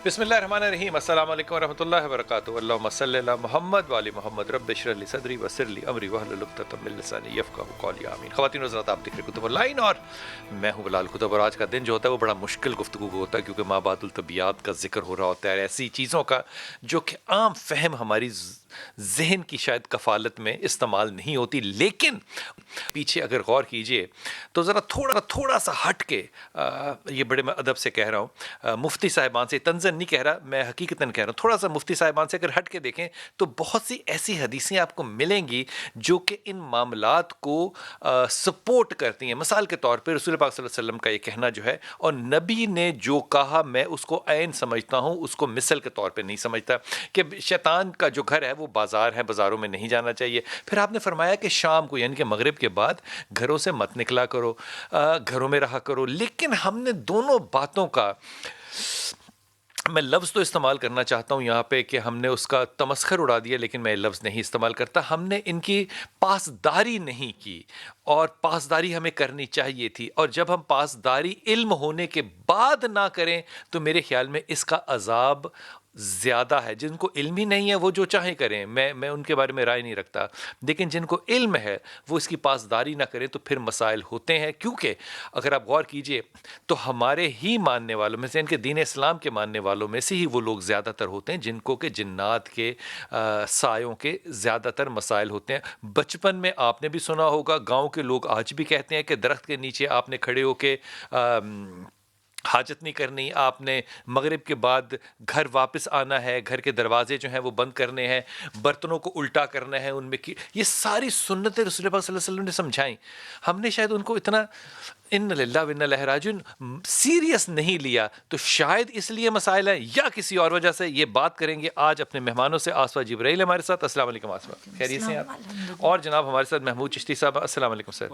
बिस्मिल्लाहिर्रहमानिर्रहीम। अस्सलाम वालेकुम रहमतुल्लाहि व बरकातुहू। अल्लाहुम्मा सल्लि अला मुहम्मद व आलि मुहम्मद। रब्बि इश्रह ली सदरी व यस्सिर ली अमरी वहलुल उक़दतम मिन लिसानी यफ़क़हू क़ौली। आमीन। ख़वातीन व हज़रात, आप देख रहे हैं कुतुब ऑनलाइन और मैं हूँ बिलाल कुतुब। और आज का दिन जो होता है वो बड़ा मुश्किल गुफ्तगू होता है, क्योंकि माबादुल तबियात का जिक्र हो रहा होता है, ऐसी चीज़ों का जो कि आम फहम हमारी जहन की शायद कफ़ालत में इस्तेमाल नहीं होती। लेकिन पीछे अगर गौर कीजिए तो ज़रा थोड़ा सा हट के, ये बड़े मैं अदब से कह रहा हूँ, मुफ्ती साहिबान से, तंज़न नहीं कह रहा, मैं हकीकतन कह रहा हूँ, थोड़ा सा मुफ्ती साहिबान से अगर हट के देखें तो बहुत सी ऐसी हदीसें आपको मिलेंगी जो कि इन मामलात को सपोर्ट करती हैं। मिसाल के तौर पर रसूल पाक सल्लल्लाहु अलैहि वसल्लम का ये कहना जो है, और नबी ने जो कहा मैं उसको ऐन समझता हूँ, उसको मिसल के तौर पर नहीं समझता, कि शैतान का जो घर है वो बाज़ार है, बाज़ारों में नहीं जाना चाहिए। फिर आपने फरमाया कि शाम को यानी कि मगरिब के बाद घरों से मत निकला करो, घरों में रहा करो। लेकिन हमने दोनों बातों का, मैं लफ्ज़ तो इस्तेमाल करना चाहता हूँ यहाँ पे कि हमने उसका तमस्खर उड़ा दिया, लेकिन मैं लफ्ज़ नहीं इस्तेमाल करता। हमने इनकी पासदारी नहीं की, और पासदारी हमें करनी चाहिए थी। और जब हम पासदारी इल्म होने के बाद ना करें तो मेरे ख्याल में इसका अजाब ज़्यादा है। जिनको इल्म ही नहीं है वो जो चाहे करें, मैं उनके बारे में राय नहीं रखता, लेकिन जिनको इल्म है वो इसकी पासदारी ना करें तो फिर मसाइल होते हैं। क्योंकि अगर आप गौर कीजिए तो हमारे ही मानने वालों में से, इनके दीन इस्लाम के मानने वालों में से ही वो लोग ज़्यादातर होते हैं जिनको के जिन्नात के सायों के ज़्यादातर मसाइल होते हैं। बचपन में आपने भी सुना होगा, गाँव के लोग आज भी कहते हैं कि दरख्त के नीचे आपने खड़े होके हाजत नहीं करनी, आपने मगरिब के बाद घर वापस आना है, घर के दरवाजे जो हैं वो बंद करने हैं, बर्तनों को उल्टा करना है उनमें की, ये सारी सुन्नतें रसूल पाक सल्लल्लाहु अलैहि वसल्लम ने समझाई। हमने शायद उनको इतना इन्ना लिल्लाहि व इन्ना इलैहि राजिऊन सीरियस नहीं लिया, तो शायद इसलिए मसाइल है या किसी और वजह से। ये बात करेंगे आज अपने मेहमानों से। आसफा जिब्राइल हमारे साथ। अस्सलाम वालेकुम आसफा, खैरियत से हैं आप? और जनाब हमारे साथ महमूद चिश्ती साहब। अस्सलाम वालेकुम सर,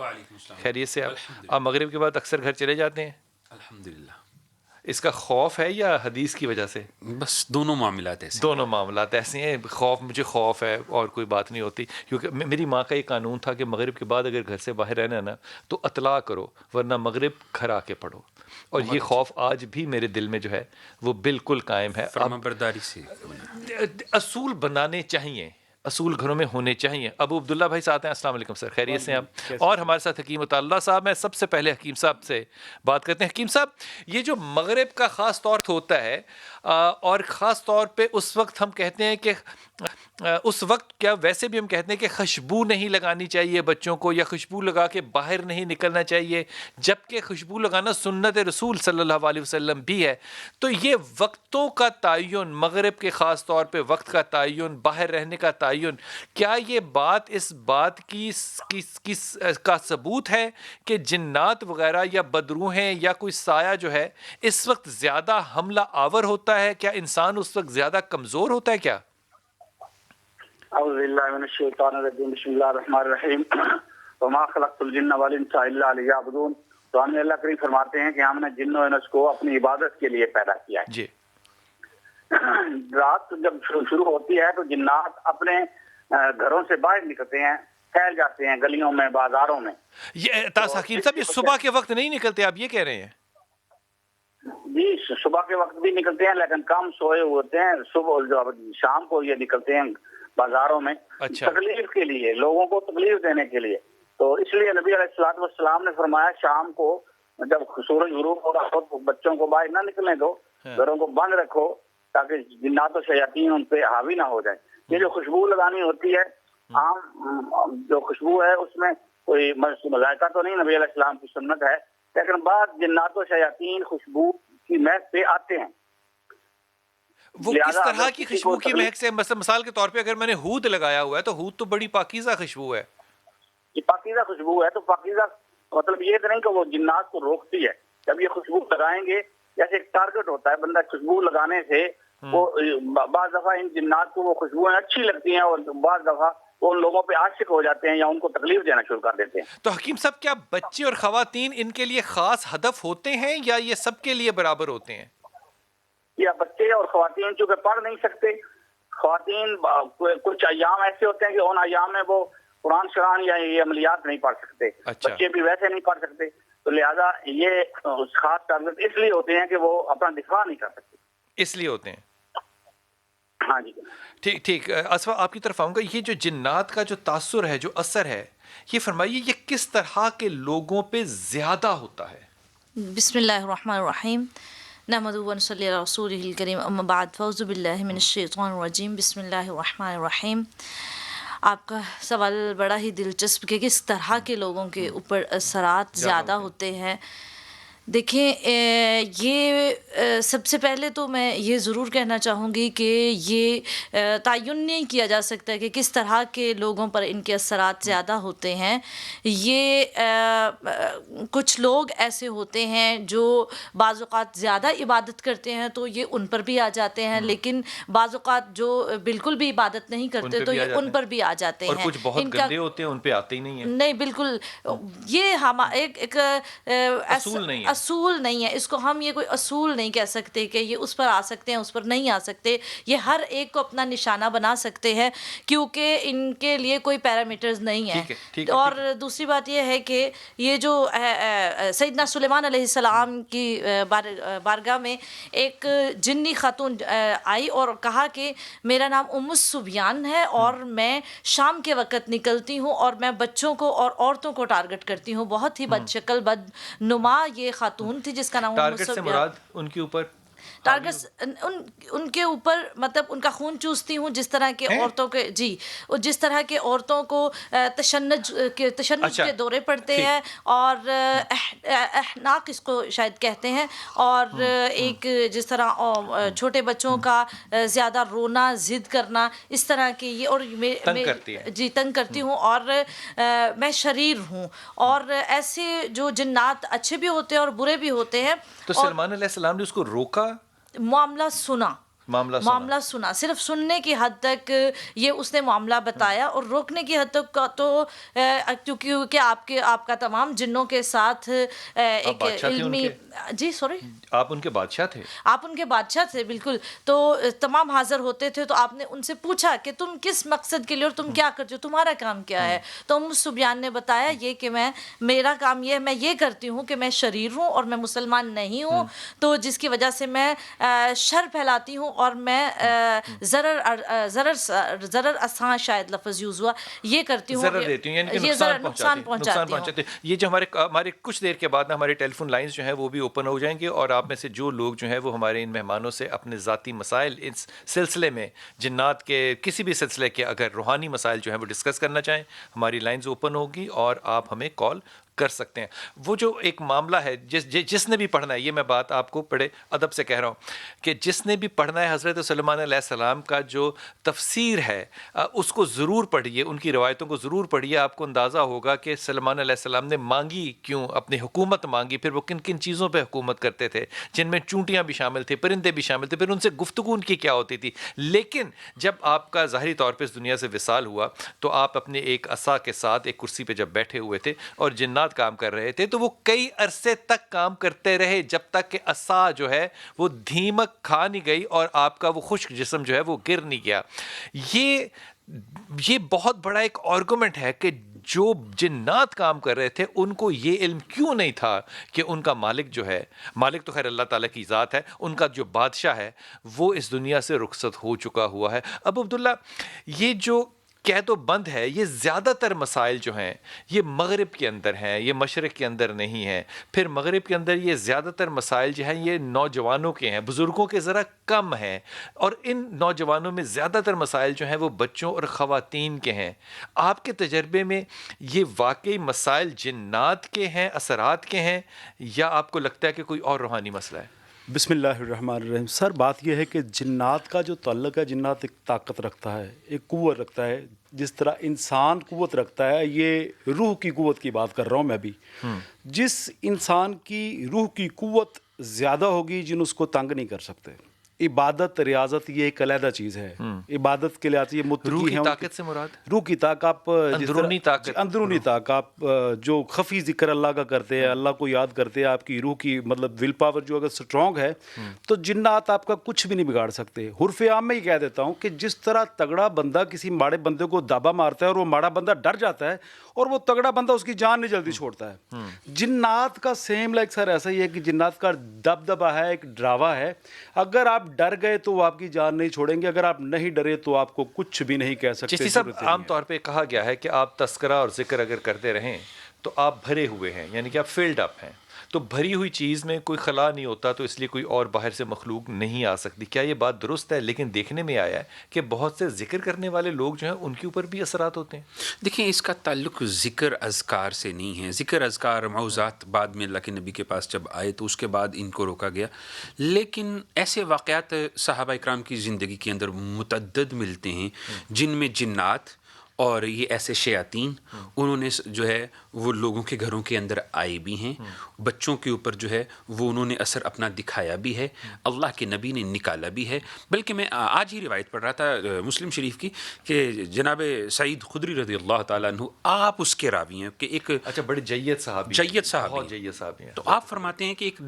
खैरियत से आप? आप मगरिब के बाद अक्सर घर चले जाते हैं? अल्हम्दुलिल्लाह। इसका खौफ है या हदीस की वजह से? बस दोनों मामलात ऐसे दोनों मामलात ऐसे हैं। खौफ, मुझे खौफ है और कोई बात नहीं होती, क्योंकि मेरी माँ का ये कानून था कि मगरिब के बाद अगर घर से बाहर रहना है ना तो अतला करो, वरना मगरिब घर आके पढ़ो। और ये खौफ आज भी मेरे दिल में जो है वो बिल्कुल कायम है। फरमाबरदारी से असूल बनाने चाहिए, असूल घरों में होने चाहिए। अबू अब्दुल्ला भाई साथ हैं। अस्सलाम वालेकुम सर, खैरियत से हैं आप? और हमारे साथ हकीम उताल्ला साहब हैं। सबसे पहले हकीम साहब से बात करते हैं। हकीम साहब, ये जो मगरिब का ख़ास तौर होता है, और ख़ास तौर पे उस वक्त हम कहते हैं कि उस वक्त क्या वैसे भी हम कहते हैं कि खुशबू नहीं लगानी चाहिए बच्चों को, या खुशबू लगा के बाहर नहीं निकलना चाहिए, जबकि खुशबू लगाना सुन्नत रसूल सल्लल्लाहु अलैहि वसल्लम भी है। तो ये वक्तों का तयन, मगरिब के ख़ास तौर पे वक्त का तयन, बाहर रहने का तयन, क्या ये बात इस बात की का सबूत है कि जिन्नात वगैरह या बदरूहें या कोई साया जो है इस वक्त ज़्यादा हमला आवर होता है? क्या इंसान उस वक्त ज़्यादा कमज़ोर होता है क्या? तो हमने अल्लाह करीम फरमाते हैं कि हमने जिन्न और इंस को अपनी इबादत के लिए पैदा किया है। जी। रात जब शुरू होती है तो जिन्नात अपने घरों से बाहर निकलते हैं, फैल जाते हैं गलियों में, बाजारों में। ये हकीम साहब, ये सुबह के वक्त नहीं निकलते, आप ये कह रहे हैं? जी, सुबह के वक्त भी निकलते हैं, लेकिन कम सोए होते हैं। सुबह शाम को ये निकलते हैं बाजारों में। अच्छा। तकलीफ के लिए, लोगों को तकलीफ देने के लिए। तो इसलिए नबी अलैहिस्सलातु वस्सलाम ने फरमाया शाम को जब सूरज गुरूब हो रहा हो तो बच्चों को बाहर ना निकलने दो, घरों को बंद रखो, ताकि जिन्नात और शयातीन उन पे हावी ना हो जाए। ये जो खुशबू लगानी होती है, आम जो खुशबू है उसमें कोई मज़ायका तो नहीं, नबी अलैहिस्सलाम की सुन्नत है, लेकिन बाद जिन्नात और शयातीन खुशबू की महक पे आते हैं। वो किस तरह की खुशबू की महक से? मिसाल के तौर पे अगर मैंने हूद लगाया हुआ है तो हूद तो बड़ी पाकीज़ा खुशबू है। ये पाकीज़ा खुशबू है, तो पाकीज़ा मतलब ये तो नहीं कि वो जिन्नात को रोकती है। जब ये खुशबू लगाएंगे, जैसे एक टारगेट होता है, बंदा खुशबू लगाने से वो बाज़ दफा इन जिन्नात को वो खुशबुएं अच्छी लगती हैं, और बाज़ दफा वो उन लोगों पे आशिक हो जाते हैं या उनको तकलीफ देना शुरू कर देते हैं। तो हकीम साहब, क्या बच्चे और खवातीन इनके लिए खास हदफ होते हैं या ये सबके लिए बराबर होते हैं? या बच्चे और खवातीन चूंकि पढ़ नहीं सकते, खवातीन कुछ अय्याम ऐसे होते हैं कि उन अय्याम में वो कुरान शरान या ये अमलियात नहीं पढ़ सकते। अच्छा। बच्चे भी वैसे नहीं पढ़ सकते, तो लिहाजा ये खास टारगेट इसलिए होते हैं कि वो अपना दिफा नहीं कर सकते। اس لیے ہوتے ہیں. ہاں جی. ٹھیک. اسفا آپ کی طرف آؤں گا. یہ جو جنات کا جو تاثر ہے، جو اثر ہے، یہ فرمائیے یہ کس طرح کے لوگوں پہ زیادہ ہوتا ہے؟ بسم اللہ الرحمن الرحیم. نحمدہ و نصلی علی رسولہ الکریم. اما بعد فاعوذ باللہ من الشیطان الرجیم. بسم اللہ الرحمن الرحیم. آپ کا سوال بڑا ہی دلچسپ کہ کس طرح کے لوگوں کے اوپر اثرات زیادہ ہوتے ہیں. دیکھیں، یہ سب سے پہلے تو میں یہ ضرور کہنا چاہوں گی کہ یہ تعین نہیں کیا جا سکتا کہ کس طرح کے لوگوں پر ان کے اثرات زیادہ ہوتے ہیں. یہ کچھ لوگ ایسے ہوتے ہیں جو بعض اوقات زیادہ عبادت کرتے ہیں تو یہ ان پر بھی آ جاتے ہیں، لیکن بعض اوقات جو بالکل بھی عبادت نہیں کرتے تو یہ ان پر بھی آ جاتے ہیں. اور کچھ بہت گندے ہوتے ہیں، ان پہ آتے ہی نہیں ہیں. نہیں، بالکل یہ ایک اصول نہیں ہے. اس کو ہم یہ کوئی اصول نہیں کہہ سکتے کہ یہ اس پر آ سکتے ہیں، اس پر نہیں آ سکتے. یہ ہر ایک کو اپنا نشانہ بنا سکتے ہیں کیونکہ ان کے لیے کوئی پیرامیٹرز نہیں ہیں. اور دوسری بات یہ ہے کہ یہ جو سیدنا سلیمان علیہ السلام کی بارگاہ میں ایک جنی خاتون آئی اور کہا کہ میرا نام ام الصبیان ہے اور میں شام کے وقت نکلتی ہوں اور میں بچوں کو اور عورتوں کو ٹارگٹ کرتی ہوں. بہت ہی بد شکل، بد نما یہ خاتون تھی جس کا نام ٹارگٹ سے مراد ان کے اوپر ٹارگٹس ان کے اوپر مطلب ان کا خون چوستی ہوں، جس طرح کے عورتوں کے جس طرح کے عورتوں کو تشنج کے دورے پڑتے ہیں اور احناق اس کو شاید کہتے ہیں، اور ایک جس طرح چھوٹے بچوں کا زیادہ رونا، ضد کرنا، اس طرح کے یہ، اور تنگ کرتی ہوں اور میں شریر ہوں. اور ایسے جو جنات اچھے بھی ہوتے ہیں اور برے بھی ہوتے ہیں. تو سلمان علیہ السلام نے اس کو روکا، معاملہ سنا صرف سننے کی حد تک یہ اس نے معاملہ بتایا، اور روکنے کی حد تک تو کیونکہ آپ کا تمام جنوں کے ساتھ ایک علمی آپ ان کے بادشاہ تھے بالکل. تو تمام حاضر ہوتے تھے تو آپ نے ان سے پوچھا کہ تم کس مقصد کے لیے اور تم کیا کرتے ہو، تمہارا کام کیا ہے. تو ام الصبیان نے بتایا یہ کہ میرا کام یہ ہے، میں یہ کرتی ہوں کہ میں شریر ہوں اور میں مسلمان نہیں ہوں، تو جس کی وجہ سے میں شر پھیلاتی ہوں اور میں ضرر اساں شاید لفظ یوز ہوا، یہ کرتی ہوں، ضرر دیتی ہوں، یعنی نقصان پہنچاتی ہوں. یہ جو ہمارے کچھ دیر کے بعد ہمارے ٹیلی فون لائنز جو ہیں وہ بھی اوپن ہو جائیں گے، اور آپ میں سے جو لوگ جو ہیں وہ ہمارے ان مہمانوں سے اپنے ذاتی مسائل اس سلسلے میں، جنات کے کسی بھی سلسلے کے اگر روحانی مسائل جو ہیں وہ ڈسکس کرنا چاہیں، ہماری لائنز اوپن ہوگی اور آپ ہمیں کال کر سکتے ہیں. وہ جو ایک معاملہ ہے جس نے بھی پڑھنا ہے، یہ میں بات آپ کو بڑے ادب سے کہہ رہا ہوں کہ جس نے بھی پڑھنا ہے حضرت سلیمان علیہ السلام کا جو تفسیر ہے اس کو ضرور پڑھیے، ان کی روایتوں کو ضرور پڑھیے. آپ کو اندازہ ہوگا کہ سلیمان علیہ السلام نے مانگی کیوں، اپنی حکومت مانگی، پھر وہ کن کن چیزوں پہ حکومت کرتے تھے، جن میں چونٹیاں بھی شامل تھے، پرندے بھی شامل تھے، پھر ان سے گفتگو ان کی کیا ہوتی تھی. لیکن جب آپ کا ظاہری طور پہ اس دنیا سے وصال ہوا تو آپ اپنے ایک عصا کے ساتھ ایک کرسی پہ جب بیٹھے ہوئے تھے اور جنات کام کر رہے تھے، تو وہ کئی عرصے تک کام کرتے رہے جب تک کہ عصا جو ہے وہ دھیمک کھا نہیں گئی اور آپ کا وہ خشک جسم جو ہے وہ گر نہیں گیا. یہ بہت بڑا ایک آرگومنٹ ہے کہ جو جنات کام کر رہے تھے ان کو یہ علم کیوں نہیں تھا کہ ان کا مالک جو ہے، مالک تو خیر اللہ تعالیٰ کی ذات ہے، ان کا جو بادشاہ ہے وہ اس دنیا سے رخصت ہو چکا ہوا ہے. اب عبداللہ، یہ جو قید و بند ہے، یہ زیادہ تر مسائل جو ہیں یہ مغرب کے اندر ہیں، یہ مشرق کے اندر نہیں ہیں. پھر مغرب کے اندر یہ زیادہ تر مسائل جو ہیں یہ نوجوانوں کے ہیں، بزرگوں کے ذرا کم ہیں، اور ان نوجوانوں میں زیادہ تر مسائل جو ہیں وہ بچوں اور خواتین کے ہیں. آپ کے تجربے میں یہ واقعی مسائل جنات کے ہیں، اثرات کے ہیں، یا آپ کو لگتا ہے کہ کوئی اور روحانی مسئلہ ہے؟ بسم اللہ الرحمن الرحیم. سر، بات یہ ہے کہ جنات کا جو تعلق ہے، جنات ایک طاقت رکھتا ہے، ایک قوت رکھتا ہے. جس طرح انسان قوت رکھتا ہے، یہ روح کی قوت کی بات کر رہا ہوں میں بھی. جس انسان کی روح کی قوت زیادہ ہوگی، جن اس کو تنگ نہیں کر سکتے. عبادت، ریاضت یہ ایک علیحدہ چیز ہے. عبادت کے لحاظ سے یہ متقی روح کی ہیں. طاقت سے مراد روح کی طاقت، آپ اندرونی طاقت، آپ جو خفی ذکر اللہ کا کرتے ہیں، اللہ کو یاد کرتے ہیں، آپ کی روح کی مطلب ول پاور جو اگر سٹرونگ ہے تو جنات آپ کا کچھ بھی نہیں بگاڑ سکتے. حرف عام میں ہی کہہ دیتا ہوں کہ جس طرح تگڑا بندہ کسی ماڑے بندے کو دابا مارتا ہے اور وہ ماڑا بندہ ڈر جاتا ہے اور وہ تگڑا بندہ اس کی جان نہیں جلدی چھوڑتا ہے، جنات کا سیم لائک سر ایسا ہی ہے کہ جنات کا دبدبا ہے، ایک ڈراوا ہے. اگر آپ डर गए तो वो आपकी जान नहीं छोड़ेंगे, अगर आप नहीं डरे तो आपको कुछ भी नहीं कह सकते। चिश्ती साहब, आम तौर पे कहा गया है कि आप तस्करा और जिक्र अगर करते रहें तो आप भरे हुए हैं, यानी कि आप फिल्ड अप हैं। तो भरी हुई चीज़ में कोई खला नहीं होता, तो इसलिए कोई और बाहर से मखलूक नहीं आ सकती। क्या ये बात दुरुस्त है? लेकिन देखने में आया है कि बहुत से जिक्र करने वाले लोग जो हैं उनके ऊपर भी असरात होते हैं। देखिए, इसका ताल्लुक ज़िक्र अज़कार से नहीं है। ज़िक्र अज़कार मौज़ात बाद में अल्लाह के नबी के पास जब आए तो उसके बाद इनको रोका गया। लेकिन ऐसे वाक़यात सहाबा इकराम की ज़िंदगी के अंदर मुतअद्दिद मिलते हैं जिनमें जिन्नात और ये ऐसे शयातीन उन्होंने जो है वो लोगों के घरों के अंदर आए भी हैं, बच्चों के ऊपर जो है वो उन्होंने असर अपना दिखाया भी है, अल्लाह के नबी ने निकाला भी है। बल्कि मैं आज ही रिवायत पढ़ रहा था मुस्लिम शरीफ की कि जनाब सईद खुदरी रज़ी अल्लाह ताला अन्हु, आप उसके रावी हैं कि एक अच्छा, बड़े जय्यद साहबी, जय्यद साहबी, बहुत जय्यद साहबी हैं। तो आप फरमाते हैं कि एक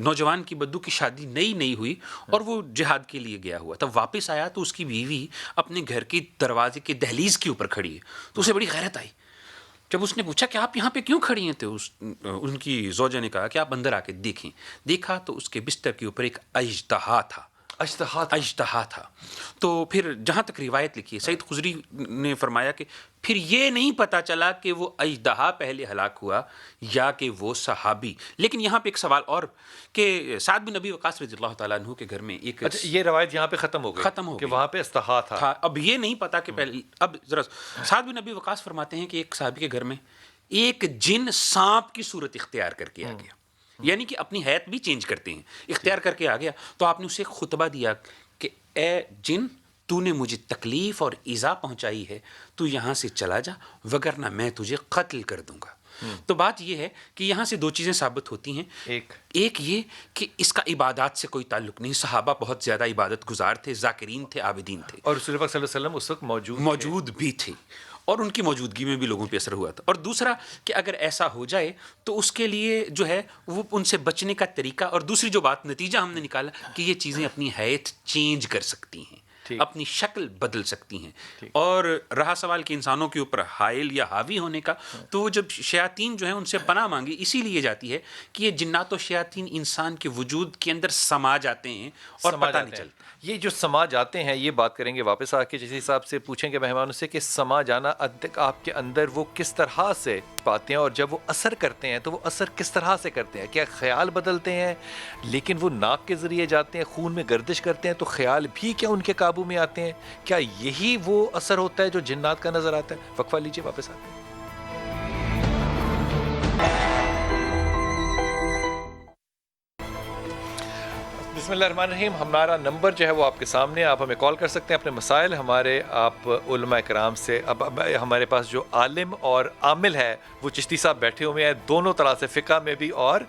नौजवान की बद्दू की शादी नई हुई और वो जिहाद के लिए गया हुआ, तब वापस आया तो उसकी बीवी अपने घर के दरवाजे के दहलीज के ऊपर खड़ी है। तो उसे बड़ी गैरत आई। जब उसने पूछा कि आप यहाँ पे क्यों खड़ी हैं, तो उनकी ज़ौजा ने कहा कि आप अंदर आके देखें। देखा तो उसके बिस्तर के ऊपर एक अजदहा था। अजदहा था। तो फिर जहाँ तक रिवायत लिखी है, सईद खुजरी ने फरमाया कि फिर ये नहीं पता चला कि वो अजदहा पहले हलाक हुआ या कि वो सहाबी। लेकिन यहाँ पे एक सवाल और कि साद बिन नबी वक़ास रज़ी अल्लाह ताला अन्हु के घर में एक, अच्छा, ये रवायत यहाँ पे ख़त्म हो गई कि वहाँ पे अस्तहा था। अब ये नहीं पता कि पहले, अब ज़रा साद बिन नबी वक़ास फरमाते हैं कि एक सहाबी के घर में एक जिन सांप की सूरत इख्तियार करके आ गया, यानी कि अपनी हैत भी चेंज करते हैं, इख्तियार करके आ गया। तो आपने उसे एक खुतबा दिया कि ए जिन, तूने मुझे तकलीफ़ और ईज़ा पहुंचाई है, तू यहाँ से चला जा, वगरना मैं तुझे कत्ल कर दूंगा। तो बात यह है कि यहाँ से दो चीज़ें साबित होती हैं। एक ये कि इसका इबादत से कोई ताल्लुक नहीं, सहाबा बहुत ज़्यादा इबादत गुजार थे, ज़ाकिरीन थे, आबिदीन थे, और रसूल पाक सल्लल्लाहु अलैहि वसल्लम उस वक्त मौजूद भी थे, और उनकी मौजूदगी में भी लोगों पे असर हुआ था। और दूसरा कि अगर ऐसा हो जाए तो उसके लिए जो है वो उनसे बचने का तरीका, और दूसरी जो बात नतीजा हमने निकाला कि ये चीज़ें अपनी हैत चेंज कर सकती हैं, अपनी शक्ल बदल सकती हैं। और रहा सवाल कि इंसानों के ऊपर हाइल या हावी होने का, तो जब शयातीन जो है उनसे पनाह मांगी इसीलिए जाती है कि ये जिन्नात और शयातीन इंसान के वजूद के अंदर समा जाते हैं और पता नहीं चलता। ये जो समा जाते हैं, ये बात करेंगे वापस आके। जिस हिसाब से पूछेंगे मेहमानों से कि समा जाना आपके अंदर वो किस तरह से पाते हैं, और जब वो असर करते हैं तो वो असर किस तरह से करते हैं? क्या ख्याल बदलते हैं लेकिन वो नाक के ज़रिए जाते हैं, खून में गर्दिश करते हैं, तो ख्याल भी क्या उनके काबू में आते हैं? क्या यही वो असर होता है जो जिन्नात का नज़र आता है? वक्फा लीजिए, वापस आते हैं। बिस्मिल्लाहिर्रहमानिर्रहीम। हमारा नंबर जो है वो आपके सामने, आप हमें कॉल कर सकते हैं अपने मसाइल हमारे, आप उलमा इकराम से। अब हमारे पास जो आलिम और आमिल है वो चिश्ती साहब बैठे हुए हैं, दोनों तरह से, फ़िक़्ह में भी और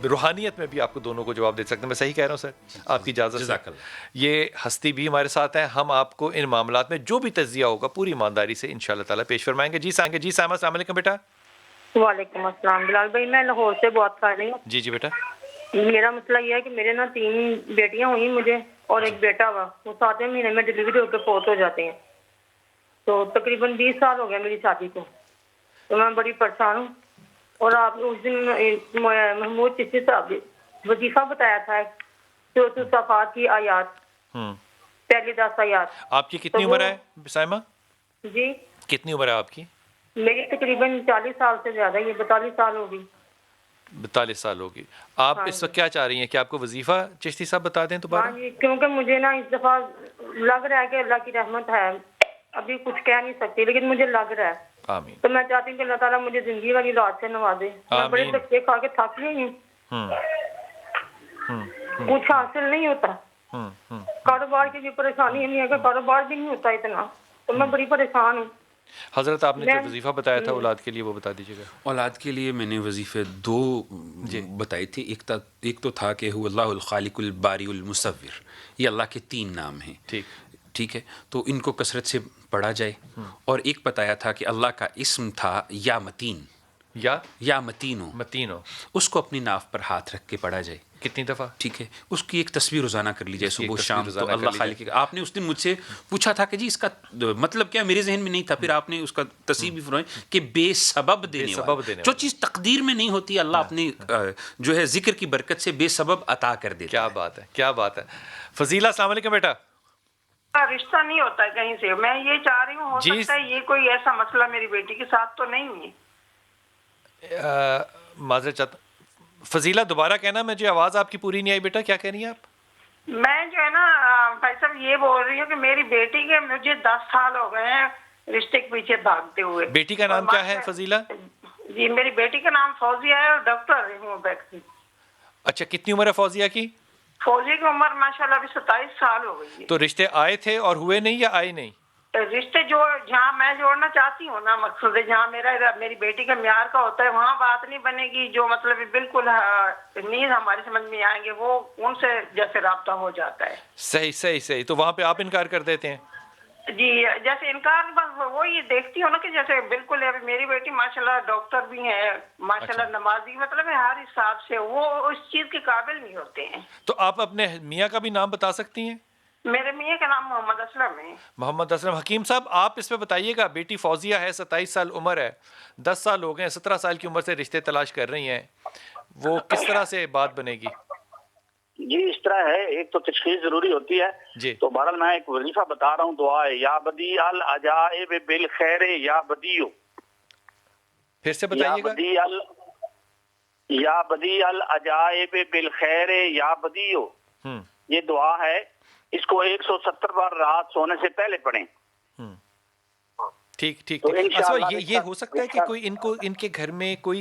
रूहानियत में भी आपको दोनों को जवाब दे सकते हैं। मैं सही कह रहा हूँ सर? आपकी इजाज़त से ये हस्ती भी हमारे साथ हैं, हम आपको इन मामलात में जो भी तज्ज़िया होगा पूरी ईमानदारी से इंशाअल्लाह ताला पेश फरमाएंगे। जी सामा, अस्सलाम वालेकुम बेटा। वालेकुम अस्सलाम। बिलाल भाई, मैं लाहौर से बात कर रही हूँ। जी बेटा। मेरा मसला ये है कि मेरे ना 3 बेटियां हुई मुझे और एक बेटा हुआ, वो 7वें महीने में डिलीवरी होकर फोत हो जाते हैं। तो तकरीबन 20 साल हो गया मेरी शादी को, तो मैं बड़ी परेशान हूँ। और आप उस दिन महमूद चिश्ती साहब वजीफा बताया था, सूरह सफ़ात की आयात, पहली 10 आयात। आपकी कितनी उम्र है साइमा जी? कितनी उम्र है आपकी? मेरी तकरीबन 40 साल से ज़्यादा, ये 42 साल होगी। 42 साल होगी। आप हाँ इस वक्त क्या चाह रही हैं कि आपको वजीफा चिश्ती साहब बता दें दोबारा? हाँ जी, क्योंकि मुझे ना इस दफा लग रहा है कि अल्लाह की रहमत है, अभी कुछ कह नहीं सकती लेकिन मुझे लग रहा है। आमीन। तो मैं चाहती हूँ कि अल्लाह ताला मुझे जिंदगी वाली औलाद से नवाजे। मैं बड़े धक्के खा के थक गई हूँ, कुछ हासिल नहीं होता, कारोबार की भी परेशानी नहीं है कि कारोबार भी नहीं होता इतना, तो मैं बड़ी परेशान हूँ। हजरत आपने जो वजीफा बताया था औलाद के लिए वो बता दीजिएगा। औलाद के लिए मैंने वजीफ़े 2 बताए थे। एक तो था कि हुवल्लाहुल खालिकुल बारिउल मुसव्विर, ये अल्लाह के 3 नाम हैं। ठीक है, तो इनको कसरत से पढ़ा जाए। और एक बताया था कि अल्लाह का इस्म था या मतीन, या मतीनो, मतीनो, उसको अपनी नाफ पर हाथ रख के पढ़ा जाए। کتنی دفعہ؟ ٹھیک ہے، اس کی ایک تصویر روزانہ کر لی جائے اس کی ایک صبح و تصویر شام، روزانہ تو کر اللہ لی خالق جائے۔ آپ نے اس دن مجھ سے پوچھا تھا کہ جی اس کا مطلب کیا، میرے ذہن میں نہیں تھا، پھر آپ نے اس کا تصویر بھی فرمائی کہ بے سبب دینے سبب والا، دینے جو والا۔ چیز تقدیر میں نہیں ہوتی اللہ اپنی جو ہے ذکر کی برکت سے بے سبب عطا کر دیتا کیا ہے۔ بات ہے، کیا بات ہے۔ فضیلہ السلام علیکم بیٹا۔ رشتہ نہیں ہوتا ہے کہیں سے، میں یہ چاہ رہی ہوں ہو جی۔ سکتا ہے یہ کوئی ایسا مسئلہ میری بیٹی کے ساتھ تو نہیں ہے۔ معذرت چاہتا فضیلہ دوبارہ کہنا، مجھے آواز آپ کی پوری نہیں آئی بیٹا، کیا کہہ رہی ہیں آپ؟ میں جو ہے نا بھائی صاحب یہ بول رہی ہوں کہ میری بیٹی کے مجھے 10 سال ہو گئے ہیں رشتے کے پیچھے بھاگتے ہوئے۔ بیٹی کا نام کیا ہے فضیلہ؟ جی میری بیٹی کا نام فوزیہ ہے اور ڈاکٹر ہے ہومیوپیتھی۔ اچھا، کتنی عمر ہے فوزیہ کی؟ فوزیہ کی عمر ماشاءاللہ ابھی 27 سال ہو گئی ہے۔ تو رشتے آئے تھے اور ہوئے نہیں یا آئے نہیں؟ رشتے جو جہاں میں جوڑنا چاہتی ہوں نا، مقصود ہے جہاں میری بیٹی کا معیار کا ہوتا ہے وہاں بات نہیں بنے گی، جو مطلب بالکل نہیں ہماری سمجھ میں آئیں گے وہ ان سے جیسے رابطہ ہو جاتا ہے۔ صحیح صحیح صحیح، تو وہاں پہ آپ انکار کر دیتے ہیں؟ جی جیسے انکار بس وہ یہ دیکھتی ہوں نا کہ جیسے بالکل ابھی میری بیٹی ماشاءاللہ ڈاکٹر بھی ہے، ماشاءاللہ نمازی، مطلب ہے ہر حساب سے وہ اس چیز کے قابل نہیں ہوتے ہیں۔ تو آپ اپنے میاں کا بھی نام بتا سکتی ہیں؟ میرے میاں کا نام محمد اسلم ہے۔ محمد اسلم۔ حکیم صاحب آپ اس پہ بتائیے گا، بیٹی فوزیہ ہے، 27 سال عمر ہے، 10 سال ہو گئے ہیں، 17 سال کی عمر سے رشتے تلاش کر رہی ہیں، وہ کس طرح سے بات بنے گی؟ جی اس طرح ہے، ایک تو تشخیص ضروری ہوتی ہے۔ جی تو بہرحال میں ایک وظیفہ بتا رہا ہوں، دعا ہے یا بدیع العجائب بالخیر یا بدیع، پھر سے بتائیے گا۔ یا بدیع العجائب بالخیر یا بدیع، یہ دعا ہے، اس کو 170 بار رات سونے سے پہلے پڑھیں۔ ٹھیک ٹھیک تو ٹھیک۔ انشاءاللہ اصل یہ ہو سکتا ہے کہ کوئی ان کے گھر میں کوئی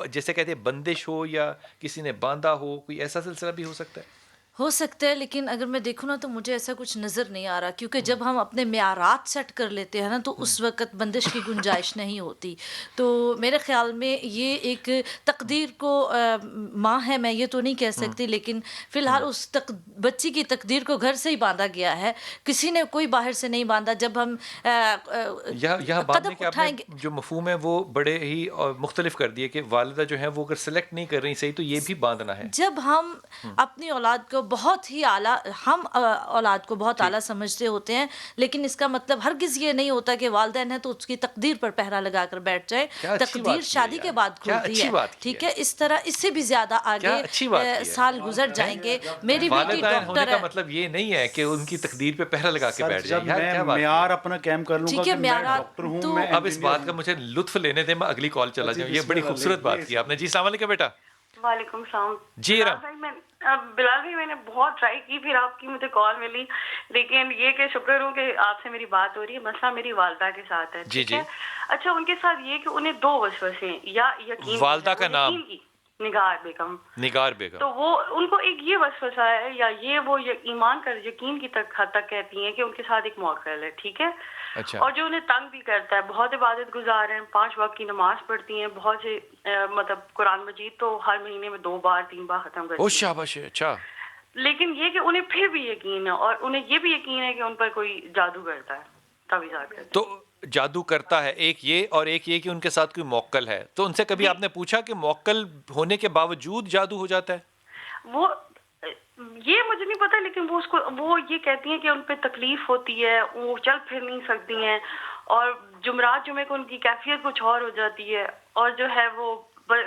جیسے کہتے ہیں بندش ہو یا کسی نے باندھا ہو، کوئی ایسا سلسلہ بھی ہو سکتا ہے؟ ہو سکتا ہے، لیکن اگر میں دیکھوں نا تو مجھے ایسا کچھ نظر نہیں آ رہا، کیونکہ جب ہم اپنے معیارات سیٹ کر لیتے ہیں نا تو اس وقت بندش کی گنجائش نہیں ہوتی۔ تو میرے خیال میں یہ ایک تقدیر کو ماں ہے، میں یہ تو نہیں کہہ سکتی، لیکن فی الحال اس بچی کی تقدیر کو گھر سے ہی باندھا گیا ہے، کسی نے کوئی باہر سے نہیں باندھا۔ جب ہم یہاں باندھنے کے آپ نے جو مفہوم ہے وہ بڑے ہی مختلف کر دیے کہ والدہ جو ہیں وہ اگر سلیکٹ نہیں کر رہی صحیح تو یہ بھی باندھنا ہے۔ جب ہم اپنی اولاد کو بہت ہی اعلیٰ، ہم اولاد کو بہت اعلیٰ سمجھتے ہوتے ہیں، لیکن اس کا مطلب ہرگز یہ نہیں ہوتا کہ والدین ہیں تو اس کی تقدیر پر پہرا لگا کر بیٹھ جائے۔ تقدیر شادی کے بعد کھلتی ہے، ٹھیک ہے؟ اس طرح اس سے بھی زیادہ آگے سال گزر جائیں گے۔ میری بیٹی ڈاکٹر ہے، مطلب یہ نہیں ہے کہ ان کی تقدیر پہ پہرا لگا کے بیٹھ جب جائے۔ میں معیار اپنا قائم کر لوں گا ٹھیک ہے، کہ میں معیارات ڈاکٹر ہوں، تو میں اب اس بات کا مجھے لطف لینے دیں، میں اگلی کال چلا جاؤں۔ یہ بڑی خوبصورت بات کی آپ نے۔ جی السلام علیکم بیٹا۔ وعلیکم السلام۔ جی بلال بھائی میں نے بہت ٹرائی کی، پھر آپ کی مجھے کال ملی، لیکن یہ کہ شکر ہوں کہ آپ سے میری بات ہو رہی ہے۔ مسئلہ میری والدہ کے ساتھ ہے، ٹھیک ہے؟ اچھا ان کے ساتھ یہ کہ انہیں 2 وسوسے ہیں، یا یقین، والدہ کا نام؟ نگار بیگم۔ نگار بیگم۔ تو وہ ان کو ایک یہ وسوسہ ہے، یا یہ وہ ایمان کر یقین کی حد تک کہتی ہیں کہ ان کے ساتھ ایک موکل ہے، ٹھیک ہے؟ اچھا۔ اور جو انہیں تنگ بھی کرتا ہے، بہت عبادت گزار ہیں، 5 وقت کی نماز پڑھتی ہیں، بہت سے مطلب قرآن مجید تو ہر مہینے میں 2 بار 3 بار ختم کرتی ہیں۔ شاباش، اچھا۔ لیکن یہ کہ انہیں پھر بھی یقین ہے، اور انہیں یہ بھی یقین ہے کہ ان پر کوئی جادو کرتا ہے، تعویذات کرتا ہے۔ تو جادو کرتا ہے ایک یہ، اور ایک یہ کہ ان کے ساتھ کوئی موکل ہے، تو ان سے کبھی آپ نے پوچھا کہ موکل ہونے کے باوجود جادو ہو جاتا ہے؟ وہ یہ مجھے نہیں پتا، لیکن وہ یہ کہتی ہیں کہ ان پہ تکلیف ہوتی ہے، وہ چل پھر نہیں سکتی ہیں، اور جمعرات جمعے کو ان کی کیفیت کچھ اور ہو جاتی ہے، اور جو ہے وہ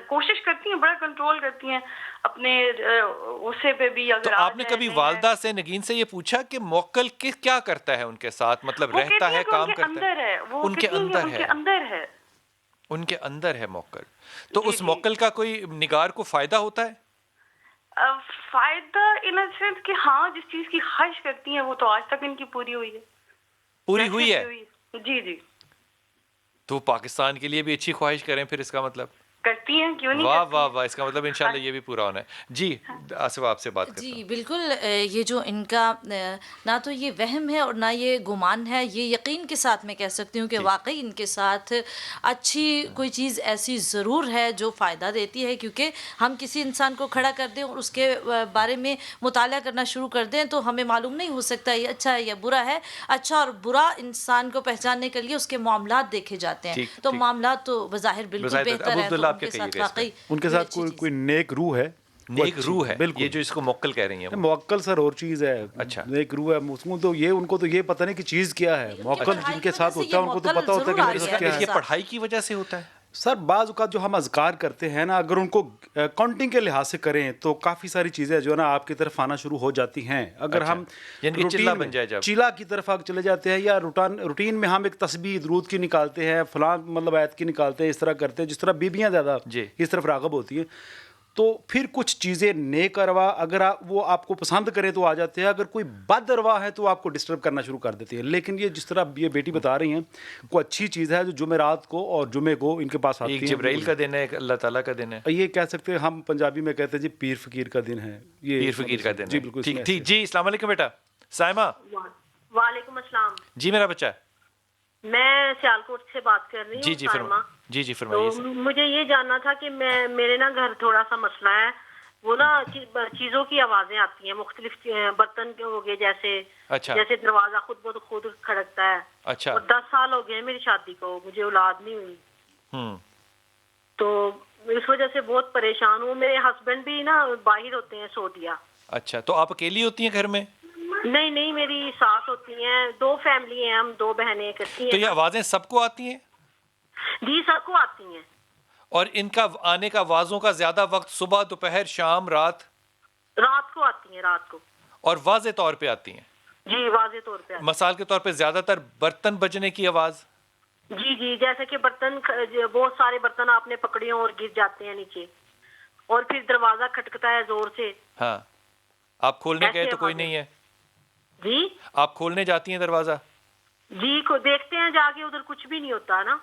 کوشش کرتی ہیں، بڑا کنٹرول کرتی ہیں اپنے غصے پہ بھی۔ اگر تو آپ نے کبھی والدہ سے، نگین سے یہ پوچھا کہ موکل کیا کرتا ہے ان کے ساتھ، مطلب رہتا ہے، کام کرتا ہے؟ ان کے اندر ہے، ان کے اندر ہے موکل۔ تو اس موکل کا کوئی نگار کو فائدہ ہوتا ہے؟ فائدہ ان سینس کہ ہاں جس چیز کی خواہش کرتی ہیں وہ تو آج تک ان کی پوری ہوئی ہے۔ پوری ہوئی ہے؟ جی جی۔ تو پاکستان کے لیے بھی اچھی خواہش کریں پھر، اس کا مطلب کرتی ہیں، کیوں نہیں؟ واہ واہ واہ، اس کا مطلب انشاءاللہ یہ بھی پورا ہونا ہے۔ جی آصف آپ سے بات کرتا ہوں۔ جی بالکل، یہ جو ان کا نہ تو یہ وہم ہے اور نہ یہ گمان ہے، یہ یقین کے ساتھ میں کہہ سکتی ہوں کہ واقعی ان کے ساتھ اچھی کوئی چیز ایسی ضرور ہے جو فائدہ دیتی ہے، کیونکہ ہم کسی انسان کو کھڑا کر دیں اور اس کے بارے میں مطالعہ کرنا شروع کر دیں تو ہمیں معلوم نہیں ہو سکتا یہ اچھا ہے یا برا ہے۔ اچھا اور برا انسان کو پہچاننے کے لیے اس کے معاملات دیکھے جاتے ہیں، تو معاملات تو بظاہر بالکل بہتر ہیں۔ ان کے ساتھ کوئی نیک روح ہے، नेक रूह है, बिल्कुल। ये जो इसको मोक्कल कह रही हैं वो। मुवक्कल सर और चीज़ है। अच्छा। नेक रूह है, उसको तो ये उनको तो ये पता नहीं कि चीज़ क्या है। मुवक्कल पढ़ाई जिनके की साथ वजह से होता है ये उनको तो मुवक्कल पता होता है जरूर आ कि गया मेरे है साथ क्या ये है। साथ। पढ़ाई की वजह से होता है? सर बाज़ औक़ात जो हम अज़कार करते हैं ना, अगर उनको काउंटिंग के लिहाज से करें तो काफ़ी सारी चीज़ें जो है ना आपकी तरफ आना शुरू हो जाती हैं। अगर अच्छा। हम यानी कि रूटीन चिल्ला में बन जाए जब। चिल्ला की तरफ आगे चले जाते हैं, या रूटीन में हम एक तस्बीह दरूद की निकालते हैं, फलां मतलब आयत की निकालते हैं, इस तरह करते हैं जिस तरह बीबियाँ ज़्यादा जी। इस तरफ राग़ब होती हैं, तो फिर कुछ चीज़ें नेक अरवा अगर वो आपको पसंद करें तो आ जाते हैं, अगर कोई बद अरवा है तो आपको डिस्टर्ब करना शुरू कर देती है। लेकिन ये जिस तरह ये बेटी बता रही हैं, कोई अच्छी चीज़ है जो जुमेरात को और जुमे को इनके पास आती एक है। जिब्राइल का दिन है, एक अल्लाह ताला का दिन है। ये कह सकते हैं, हम पंजाबी में कहते हैं जी पीर फकीर का दिन है ये। पीर फकीर का दिन जी है। बिल्कुल। ठीक इसमें ठीक ऐसे- जी। अस्सलाम वालेकुम बेटा। साइमा वालेकुम अस्सलाम। जी, मेरा बच्चा। मैं सियालकोट से बात कर रही जी हूँ जी साइमा। जी तो फरमाइए सर। मुझे ये जानना था कि मेरे ना घर थोड़ा सा मसला है, वो ना चीजों की आवाजें आती हैं, मुख्तलिफ बर्तन के हो गए, जैसे अच्छा। जैसे दरवाजा खुद ब खुद खड़कता है। अच्छा। और 10 साल हो गए मेरी शादी को, मुझे औलाद नहीं हुई, तो इस वजह से बहुत परेशान हूँ। मेरे हस्बैंड भी ना बाहर होते हैं सऊदीया। अच्छा, तो आप अकेली होती हैं घर में? नहीं नहीं, मेरी सास होती हैं, 2 फैमिली हैं, हम 2 बहनें करती तो ये हैं। आवाजें सबको आती हैं? जी सबको आती हैं। और इनका आने का आवाजों का ज्यादा वक्त सुबह, दोपहर, शाम, रात? रात को आती हैं, रात को। और वाज़े तौर पे आती हैं? जी वाज़े तौर पे आती मसाल के तौर पे ज्यादातर बर्तन बजने की आवाज? हैं। जी जी, जैसे कि बर्तन बहुत सारे बर्तन आपने पकड़े हों और गिर जाते हैं नीचे, और फिर दरवाजा खटकता है जोर से। हाँ, आप खोलने ऐसे गए तो कोई आवाजें। नहीं है? जी आप खोलने जाती हैं दरवाजा? जी, को देखते हैं जाके, उधर कुछ भी नहीं होता ना,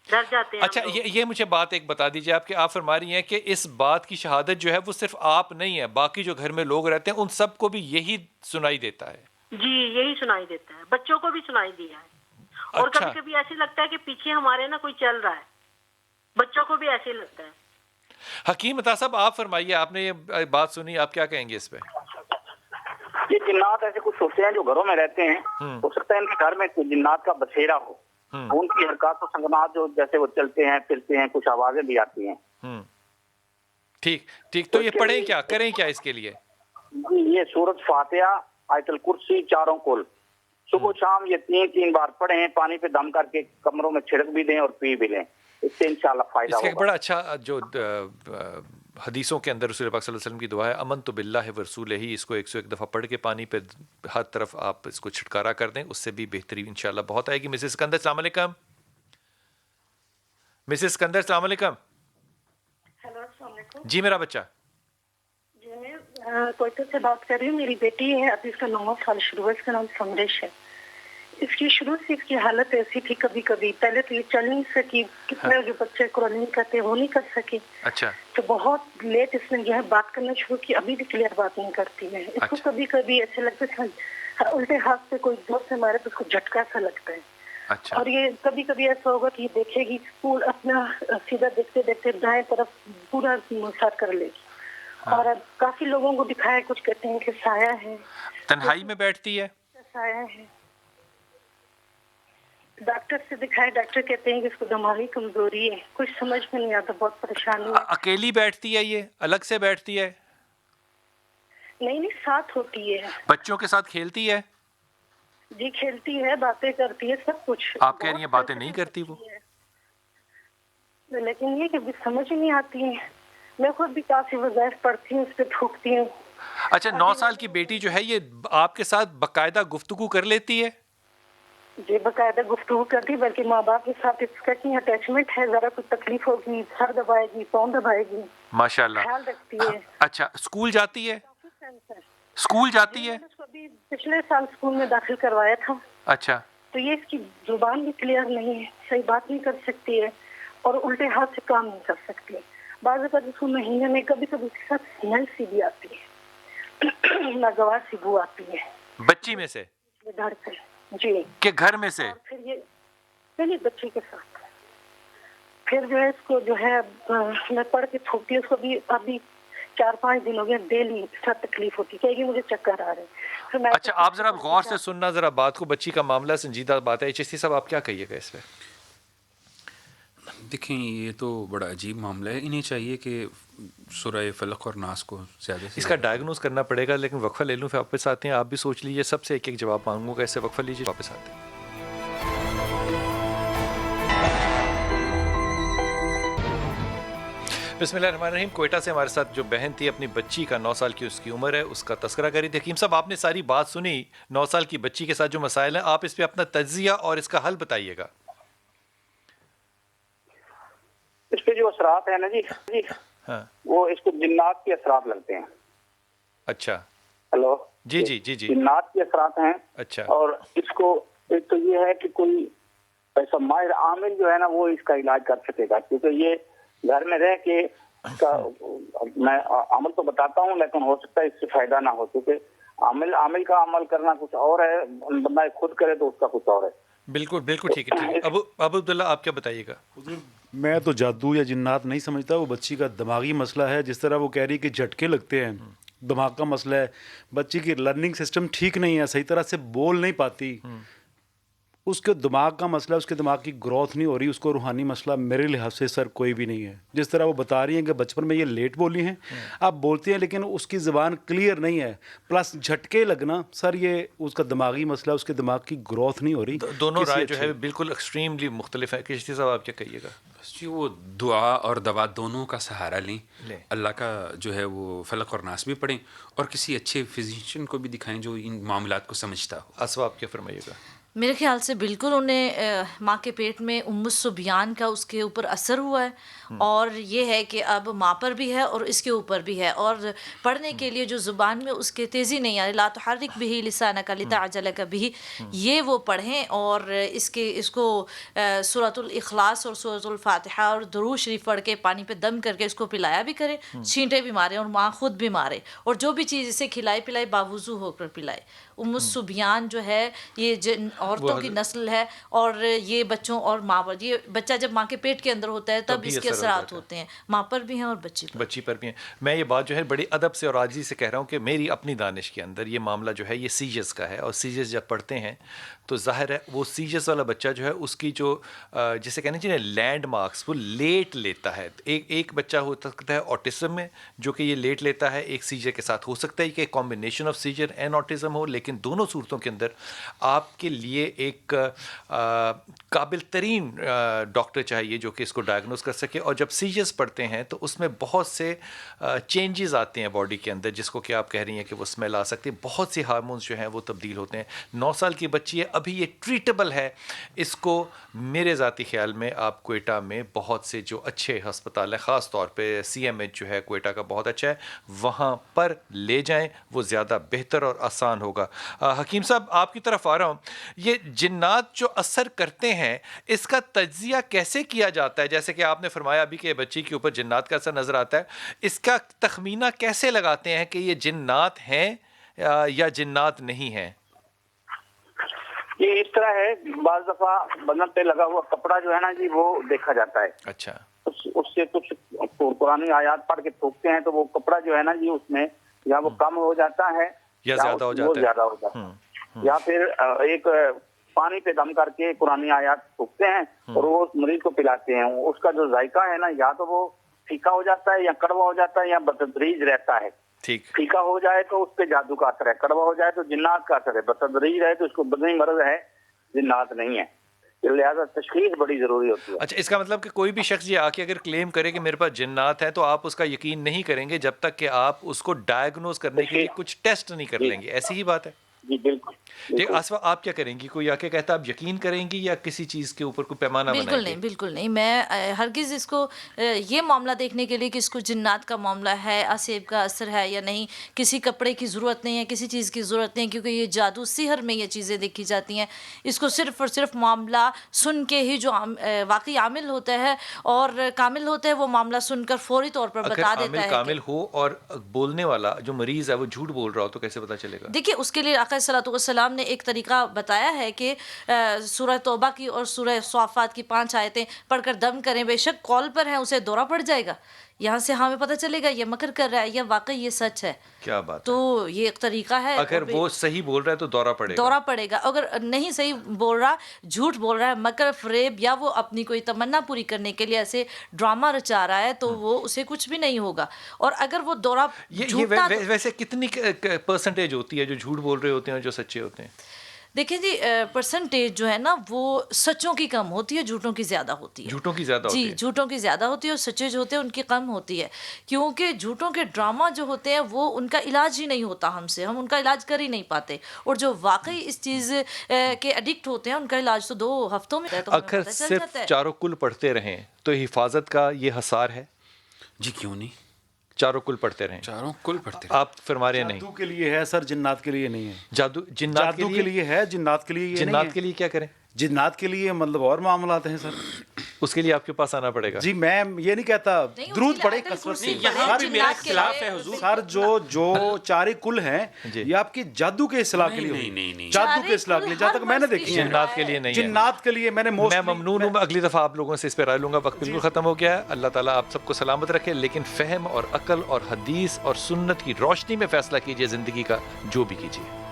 डर जाते हैं अच्छा, हम लोग। ये मुझे बात एक बता दीजिए, आपके आप फरमा रही हैं कि इस बात की शहादत जो है वो सिर्फ आप नहीं है, बाकी जो घर में लोग रहते हैं उन सबको भी यही सुनाई देता है? जी यही सुनाई देता है, बच्चों को भी सुनाई दिया है। और अच्छा। कभी कभी ऐसे लगता है कि पीछे हमारे ना कोई चल रहा है, बच्चों को भी ऐसे लगता है। हकीम अता साहब, आप फरमाइए, आपने ये बात सुनी, आप क्या कहेंगे इस पे? ये जिन्नात ऐसे कुछ होते हैं जो घरों में रहते हैं, हो सकता है इनके घर में कोई जिन्नात का बसेरा हो, उनकी हरकत और संगनात जो जैसे वो चलते हैं फिरते हैं, कुछ आवाजें भी आती हैं। ठीक ठीक, तो ये पढ़ें क्या, करें क्या इसके लिए? ये सूरत फातिहा, आयतुल कुर्सी, चारों कुल सुबह शाम ये 3 बार पढ़ें, पानी पे दम करके कमरों में छिड़क भी दें और पी भी लें, इससे इंशाल्लाह फायदा इसका एक होगा। बड़ा अच्छा जो हदीसों के अंदर रसूल पाक सल्लल्लाहु अलैहि वसल्लम की दुआ है, अमन तो बिल्लाह व रसूलिही, इसको 101 दफ़ा पढ़ के पानी पे हर तरफ आप इसको छिटकारा कर दें, उससे भी बेहतरी इंशाल्लाह बहुत आएगी। मिसेस सिकंदर, अस्सलाम वालेकुम। मिसेस सिकंदर, अस्सलाम वालेकुम। हेलो अस्सलाम वालेकुम जी, मेरा बच्चा। जी, मैं कोयटा से बात कर रही हूँ। मेरी बेटी है, अभी इसका 9वां साल शुरू है। इसका नाम समरेश है। इसकी शुरू से इसकी हालत ऐसी थी, कभी कभी पहले तो ये चल नहीं सकी, कितने जो बच्चे कुरान कहते हैं वो नहीं कर सके। अच्छा। तो बहुत लेट इसने जो है बात करना शुरू की, अभी भी क्लियर बात नहीं करती है। इसको अच्छा। कभी कभी ऐसे लगता है उल्टे हाथ से कोई जोर से मारे तो उसको झटका सा लगता है। अच्छा। और ये कभी कभी ऐसा होगा कि ये देखेगी स्कूल अपना सीधा देखते देखते दाएं तरफ पूरा साथ कर लेगी। और अब काफी लोगों को दिखाया, कुछ कहते हैं कि साया है, तन्हाई में बैठती है? साया है। डॉक्टर से दिखाया, डॉक्टर कहते हैं कि इसको दिमागी कमजोरी है। कुछ समझ में नहीं आता, बहुत परेशानी है। अकेली बैठती है, ये अलग से बैठती है? नहीं नहीं, साथ होती है। बच्चों के साथ खेलती है? जी खेलती है, बातें करती है, सब कुछ। आप कह रही हैं बातें नहीं करती वो? लेकिन ये कि समझ ही नहीं आती है। मैं खुद भी काफी वज़ाइफ पढ़ती हूँ, उस पर थूकती हूँ। अच्छा, 9 साल की बेटी जो है ये आपके साथ बकायदा गुफ्तगू कर लेती है? जी बकायदा गुफ्तगू करती, बल्कि माँ बाप के साथ इसका की अटैचमेंट है। जरा कुछ तकलीफ होगी सर दबाएगी, पाँव दबाएगी, माशाल्लाह। ख्याल रखती है। अच्छा, स्कूल जाती है? काफी सेंस है। स्कूल जाती है? मैंने उसको अभी पिछले साल स्कूल में दाखिल करवाया था। अच्छा। तो ये इसकी जुबान भी क्लियर नहीं है, सही बात नहीं कर सकती है, और उल्टे हाथ से काम नहीं कर सकती। बाज़ इसको महीने में कभी कभी उसके साथ स्मेल सी भी आती है, नागवार सी बू आती है बच्ची में से? घर से। जी। के घर में से? और फिर ये नहीं, बच्चे के साथ। फिर जो है इसको जो है मैं पढ़ के थूकती हूँ उसको। अभी 4-5 दिन हो गए, डेली साथ तकलीफ होती है, मुझे चक्कर आ रहे हैं। फिर मैं अच्छा, आप जरा गौर से सुनना जरा बात को, बच्ची का मामला संजीदा बात है। एचएससी साहब, आप क्या कहिएगा इस पे? دیکھیں یہ تو بڑا عجیب معاملہ ہے. انہیں چاہیے کہ سورہ فلق اور ناس کو زیادہ سے اس کا ڈائگنوز کرنا پڑے گا. لیکن وقفہ لے لوں پھر واپس آتے ہیں. آپ بھی سوچ لیجیے, سب سے ایک ایک جواب مانگوں گا. ایسے وقفہ لیجیے, واپس آتے ہیں. بسم اللہ الرحمن الرحیم. کوئٹہ سے ہمارے ساتھ جو بہن تھی, اپنی بچی کا 9 سال کی اس کی عمر ہے, اس کا تذکرہ کری تھی. حکیم صاحب, آپ نے ساری بات سنی. 9 سال کی بچی کے ساتھ جو مسائل ہیں, آپ اس پہ اپنا تجزیہ اور اس کا حل بتائیے گا. اس پہ جو اثرات ہیں نا جی, ہاں, وہ اس کو جنات کے اثرات لگتے ہیں. اچھا, ہلو, جی جی جی جی, جنات کے اثرات ہیں. اچھا, اور اس کو ایک تو یہ ہے کہ کوئی ایسا ماہر عامل جو ہے نا وہ اس کا علاج کر سکے گا, کیونکہ یہ گھر میں رہ کے اس کا میں عمل تو بتاتا ہوں, لیکن ہو سکتا ہے اس سے فائدہ نہ ہو, کیونکہ عامل کا عمل کرنا کچھ اور ہے, بندہ خود کرے تو اس کا کچھ اور ہے. بالکل بالکل ٹھیک ہے, ٹھیک ہے. ابو عبداللہ, آپ کیا بتائیے گا؟ میں تو جادو یا جنات نہیں سمجھتا, وہ بچی کا دماغی مسئلہ ہے. جس طرح وہ کہہ رہی کہ جھٹکے لگتے ہیں, دماغ کا مسئلہ ہے. بچی کی لرننگ سسٹم ٹھیک نہیں ہے, صحیح طرح سے بول نہیں پاتی, اس کے دماغ کا مسئلہ, اس کے دماغ کی گروتھ نہیں ہو رہی. اس کو روحانی مسئلہ میرے لحاظ سے سر کوئی بھی نہیں ہے. جس طرح وہ بتا رہی ہیں کہ بچپن میں یہ لیٹ بولی ہیں, آپ بولتے ہیں لیکن اس کی زبان کلیئر نہیں ہے, پلس جھٹکے لگنا, سر یہ اس کا دماغی مسئلہ, اس کے دماغ کی گروتھ نہیں ہو رہی. دونوں رائے جو ہے بالکل ایکسٹریملی مختلف ہے. کشتی صاحب, آپ کیا کہیے گا؟ جی, وہ دعا اور دوا دونوں کا سہارا لیں. اللہ کا جو ہے وہ فلق اور ناس بھی پڑھیں, اور کسی اچھے فزیشین کو بھی دکھائیں جو ان معاملات کو سمجھتا ہو. اسوا, آپ کیا فرمائیے گا؟ میرے خیال سے بالکل انہیں ماں کے پیٹ میں الصبیان کا اس کے اوپر اثر ہوا ہے, اور یہ ہے کہ اب ماں پر بھی ہے اور اس کے اوپر بھی ہے. اور پڑھنے کے لیے جو زبان میں اس کے تیزی نہیں آ رہی, لا تحرک بہ لسانک لتعجل بہ, یہ وہ پڑھیں. اور اس کو سورۃ الاخلاص اور سورۃ الفاتحہ اور درود شریف پڑھ کے پانی پہ دم کر کے اس کو پلایا بھی کرے, چھینٹے بھی مارے, اور ماں خود بھی مارے, اور جو بھی چیز اسے کھلائے پلائے باوضو ہو کر پلائے. الصبیان جو ہے یہ عورتوں کی نسل ہے, اور یہ بچوں اور ماں پر, یہ بچہ جب ماں کے پیٹ کے اندر ہوتا ہے تب اس کے اثرات ہوتے ہیں, ماں پر بھی ہیں اور بچی پر بھی ہیں. میں یہ بات جو ہے بڑی ادب سے اور عاجزی سے کہہ رہا ہوں کہ میری اپنی دانش کے اندر یہ معاملہ جو ہے یہ سیجز کا ہے, اور سیجز جب پڑھتے ہیں تو ظاہر ہے وہ سیجز والا بچہ جو ہے اس کی جو جسے کہنا چاہیے لینڈ مارکس وہ لیٹ لیتا ہے. ایک بچہ ہو سکتا ہے آٹزم میں جو کہ یہ لیٹ لیتا ہے, ایک سیجر کے ساتھ ہو سکتا ہے کہ combination of seizure and autism ہو, لیکن دونوں صورتوں کے اندر آپ کے لیے ایک قابل ترین ڈاکٹر چاہیے جو کہ اس کو ڈائگنوز کر سکے. اور جب سیجرز پڑھتے ہیں تو اس میں بہت سے چینجز آتے ہیں باڈی کے اندر, جس کو کہ آپ کہہ رہی ہیں کہ وہ اسمیل آ سکتی ہے, بہت سی ہارمونز جو ہیں وہ تبدیل ہوتے ہیں. 9 سال کی بچی ہے, ابھی یہ ٹریٹیبل ہے. اس کو میرے ذاتی خیال میں آپ کوئٹہ میں بہت سے جو اچھے ہسپتال ہیں, خاص طور پہ CMH جو ہے کوئٹہ کا بہت اچھا ہے, وہاں پر لے جائیں, وہ زیادہ بہتر اور آسان ہوگا. حکیم صاحب, آپ کی طرف آ رہا ہوں. یہ جنات جو اثر کرتے ہیں اس کا تجزیہ کیسے کیا جاتا ہے؟ جیسے کہ آپ نے فرمایا ابھی کہ بچی کے اوپر جنات کا اثر نظر آتا ہے, اس کا تخمینہ کیسے لگاتے ہیں کہ یہ جنات ہیں یا جنات نہیں ہیں؟ یہ اس طرح ہے, بعض دفعہ بدن پہ لگا ہوا کپڑا جو ہے نا جی وہ دیکھا جاتا ہے. اچھا, اس سے کچھ پرانی آیات پڑھ کے تھوکتے ہیں تو وہ کپڑا جو ہے نا جی اس میں یا وہ کم ہو جاتا ہے یا زیادہ ہو جاتا ہے, یا پھر ایک پانی پہ دم کر کے قرآنی آیات تھوکتے ہیں اور وہ مریض کو پلاتے ہیں. اس کا جو ذائقہ ہے نا یا تو وہ پھیکا ہو جاتا ہے یا کڑوا ہو جاتا ہے یا بتدریج رہتا ہے. پھیکا ہو جائے تو اس پہ جادو کا اثر ہے, کڑوا ہو جائے تو جنات کا اثر ہے, بتدریج رہے تو اس کو بدنی مرض ہے, جنات نہیں ہے. لہٰذا تشخیص بڑی ضروری ہوتی ہے. اچھا, اس کا مطلب کہ کوئی بھی شخص یہ آ کے اگر کلیم کرے کہ میرے پاس جنات ہیں تو آپ اس کا یقین نہیں کریں گے جب تک کہ آپ اس کو ڈائگنوز کرنے کے لیے کچھ ٹیسٹ نہیں کر لیں گے, ایسی ہی بات ہے؟ جی بالکل. ٹھیک. آسفا, آپ کیا کریں گی؟ کوئی آ کے کہتا آپ یقین کریں گی یا کسی چیز کے اوپر کوئی پیمانہ بنائیں گے؟ بالکل نہیں, بالکل نہیں. میں ہرگز اس کو یہ معاملہ دیکھنے کے لیے کہ اس کو جنات کا معاملہ ہے, اسیب کا اثر ہے یا نہیں, کسی کپڑے کی ضرورت نہیں ہے, کسی چیز کی ضرورت نہیں, کیونکہ یہ جادو سحر میں یہ چیزیں دیکھی جاتی ہیں. اس کو صرف اور صرف معاملہ سن کے ہی جو واقعی عامل ہوتا ہے اور کامل ہوتا ہے وہ معاملہ سن کر فوری طور پر بتا دیتا ہے. کامل ہو اور بولنے والا جو مریض ہے وہ جھوٹ بول رہا ہو تو کیسے پتا چلے گا؟ دیکھیے, اس کے لیے آقا صلی اللہ علیہ وسلم نے ایک طریقہ بتایا ہے کہ سورہ توبہ کی اور سورہ صافات کی 5 آیتیں پڑھ کر دم کریں, بے شک کال پر ہیں اسے دورہ پڑ جائے گا. यहाँ से हमें पता चलेगा ये मकर कर रहा है या वाकई ये सच है। क्या बात है। तो ये एक तरीका है। अगर और वो सही बोल रहा है तो दौरा पड़ेगा। दौरा पड़ेगा। अगर नहीं सही बोल रहा, झूठ बोल रहा है, मकर फरेब, या वो अपनी कोई तमन्ना पूरी करने के लिए ऐसे ड्रामा रचा रहा है, तो वो उसे कुछ भी नहीं होगा। और अगर वो दौरा ये वैसे कितनी परसेंटेज होती है जो झूठ बोल रहे होते हैं और जो सच्चे होते हैं? देखिए जी, परसेंटेज जो है ना वो सच्चों की कम होती है, झूठों की ज़्यादा होती है। झूठों की ज़्यादा होती है। जी, झूठों की ज़्यादा होती है और सच्चे जो होते हैं उनकी कम होती है, क्योंकि झूठों के ड्रामा जो होते हैं वो उनका इलाज ही नहीं होता हमसे, हम उनका इलाज कर ही नहीं पाते। और जो वाकई इस चीज़ के एडिक्ट होते हैं उनका इलाज तो 2 हफ्तों में तो अगर सिर्फ चारों कुल पढ़ते रहें तो हिफाजत का ये हसार है? जी क्यों नहीं, चारों कुल पढ़ते रहें। चारों कुल पढ़ते आप फरमा रहे नहीं। जादू के लिए है सर, जिन्नात के लिए नहीं है। जिन्नात के लिए है, जिन्नात के लिए ये जिन्नात नहीं के लिए क्या करें? जिन्नात के लिए मतलब और मामलात हैं सर। उसके लिए आपके पास आना पड़ेगा। जी मैं ये नहीं कहता दुरूद पढ़े कसरत से। यहाँ भी मेरा इख्तिलाफ है हुजूर। सर जो चारे कुल हैं ये आपकी जादू के इस्लाह के लिए नहीं, जादू के इस्लाह के लिए, जहाँ तक मैंने देखी है। जिन्नात के लिए नहीं है। जिन्नात के लिए मैं ममनून हूँ। अगली दफ़ा आप लोगों से इस पर राय लूँगा। वक्त बिल्कुल ख़त्म हो गया है। अल्लाह ताला आप सबको सलामत रखे, लेकिन फ़हम और अकल और हदीस और सुन्नत की रोशनी में फ़ैसला कीजिए ज़िंदगी का, जो भी कीजिए।